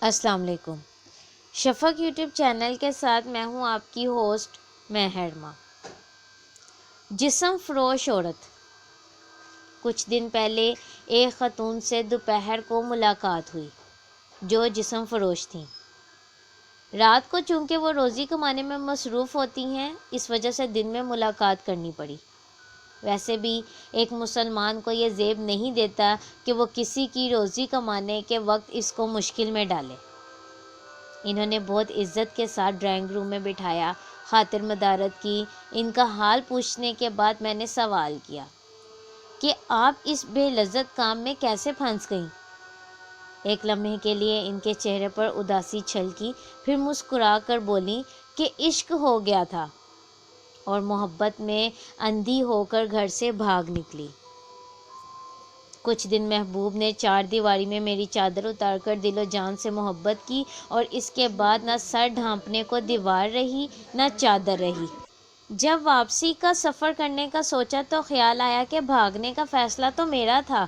السلام علیکم۔ شفق YouTube channel کے ساتھ میں ہوں آپ کی ہوسٹ مہرما۔ جسم فروش عورت۔ کچھ دن پہلے ایک خاتون سے دوپہر کو ملاقات ہوئی جو جسم فروش تھیں۔ رات کو چونکہ وہ روزی کمانے میں مصروف ہوتی ہیں، اس وجہ سے دن میں ملاقات کرنی پڑی۔ ویسے بھی ایک مسلمان کو یہ زیب نہیں دیتا کہ وہ کسی کی روزی کمانے کے وقت اس کو مشکل میں ڈالے۔ انہوں نے بہت عزت کے ساتھ ڈرائنگ روم میں بٹھایا، خاطر مدارت کی۔ ان کا حال پوچھنے کے بعد میں نے سوال کیا کہ آپ اس بے لذت کام میں کیسے پھنس گئیں؟ ایک لمحے کے لیے ان کے چہرے پر اداسی چھلکی، پھر مسکرا کر بولیں کہ عشق ہو گیا تھا اور محبت میں اندھی ہو کر گھر سے بھاگ نکلی۔ کچھ دن محبوب نے چار دیواری میں میری چادر اتار کر دل و جان سے محبت کی، اور اس کے بعد نہ سر ڈھانپنے کو دیوار رہی نہ چادر رہی۔ جب واپسی کا سفر کرنے کا سوچا تو خیال آیا کہ بھاگنے کا فیصلہ تو میرا تھا۔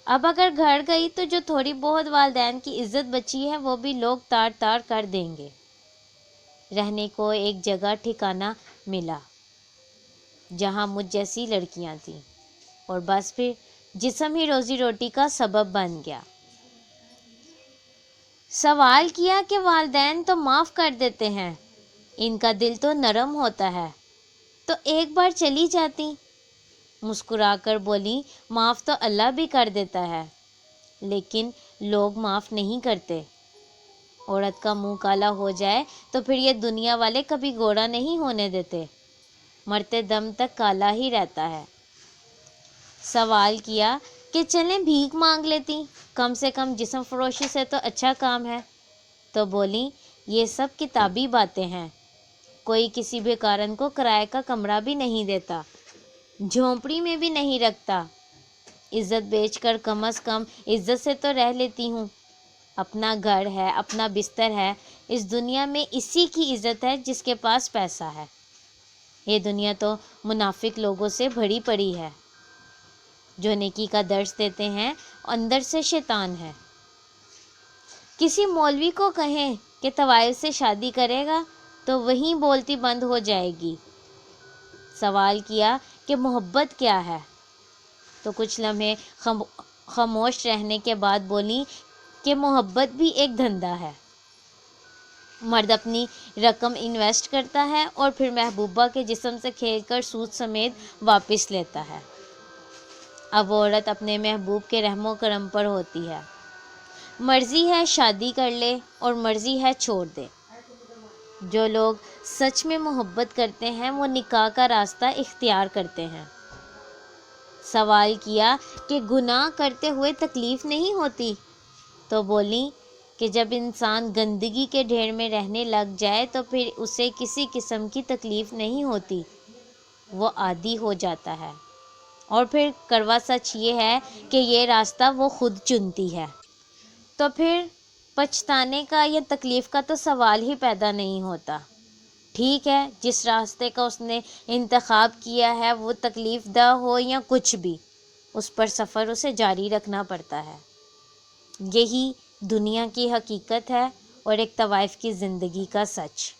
اب اگر گھر گئی تو جو تھوڑی بہت والدین کی عزت بچی ہے وہ بھی لوگ تار تار کر دیں گے۔ رہنے کو ایک جگہ ٹھکانہ ملا جہاں مجھ جیسی لڑکیاں تھیں، اور بس پھر جسم ہی روزی روٹی کا سبب بن گیا۔ سوال کیا کہ والدین تو معاف کر دیتے ہیں، ان کا دل تو نرم ہوتا ہے، تو ایک بار چلی جاتی۔ مسکرا کر بولی، معاف تو اللہ بھی کر دیتا ہے، لیکن لوگ معاف نہیں کرتے۔ عورت کا منہ کالا ہو جائے تو پھر یہ دنیا والے کبھی گوڑا نہیں ہونے دیتے، مرتے دم تک کالا ہی رہتا ہے۔ سوال کیا کہ چلیں بھیک مانگ لیتی، کم سے کم جسم فروشی سے تو اچھا کام ہے۔ تو بولیں، یہ سب کتابی باتیں ہیں، کوئی کسی بیکارن کو کرائے کا کمرہ بھی نہیں دیتا، جھونپڑی میں بھی نہیں رکھتا۔ عزت بیچ کر کم از کم عزت سے تو رہ لیتی ہوں۔ اپنا گھر ہے، اپنا بستر ہے، اس دنیا میں اسی کی عزت ہے جس کے پاس پیسہ ہے۔ یہ دنیا تو منافق لوگوں سے بھری پڑی ہے جو نیکی کا درس دیتے ہیں، اندر سے شیطان ہے۔ کسی مولوی کو کہیں کہ طوائف سے شادی کرے گا تو وہیں بولتی بند ہو جائے گی۔ سوال کیا کہ محبت کیا ہے؟ تو کچھ لمحے خاموش رہنے کے بعد بولی کہ محبت بھی ایک دھندا ہے۔ مرد اپنی رقم انویسٹ کرتا ہے اور پھر محبوبہ کے جسم سے کھیل کر سود سمیت واپس لیتا ہے۔ اب عورت اپنے محبوب کے رحم و کرم پر ہوتی ہے، مرضی ہے شادی کر لے اور مرضی ہے چھوڑ دے۔ جو لوگ سچ میں محبت کرتے ہیں وہ نکاح کا راستہ اختیار کرتے ہیں۔ سوال کیا کہ گناہ کرتے ہوئے تکلیف نہیں ہوتی؟ تو بولیں کہ جب انسان گندگی کے ڈھیر میں رہنے لگ جائے تو پھر اسے کسی قسم کی تکلیف نہیں ہوتی، وہ عادی ہو جاتا ہے، اور پھر کڑوا سچ یہ ہے کہ یہ راستہ وہ خود چنتی ہے۔ تو پھر پچھتانے کا یا تکلیف کا تو سوال ہی پیدا نہیں ہوتا۔ ٹھیک ہے، جس راستے کا اس نے انتخاب کیا ہے وہ تکلیف دہ ہو یا کچھ بھی، اس پر سفر اسے جاری رکھنا پڑتا ہے۔ یہی دنیا کی حقیقت ہے اور ایک طوائف کی زندگی کا سچ۔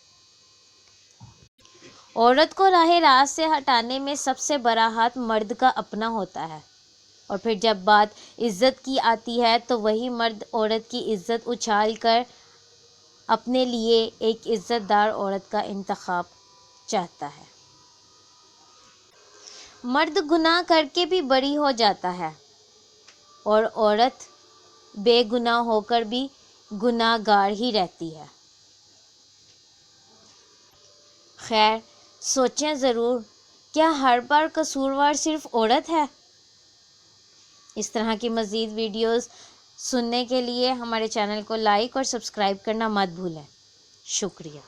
عورت کو راہ راست سے ہٹانے میں سب سے بڑا ہاتھ مرد کا اپنا ہوتا ہے، اور پھر جب بات عزت کی آتی ہے تو وہی مرد عورت کی عزت اچھال کر اپنے لیے ایک عزت دار عورت کا انتخاب چاہتا ہے۔ مرد گناہ کر کے بھی بری ہو جاتا ہے اور عورت بے گناہ ہو کر بھی گناہ گار ہی رہتی ہے۔ خیر، سوچیں ضرور، کیا ہر بار قصوروار صرف عورت ہے؟ اس طرح کی مزید ویڈیوز سننے کے لیے ہمارے چینل کو لائک اور سبسکرائب کرنا مت بھولیں۔ شکریہ۔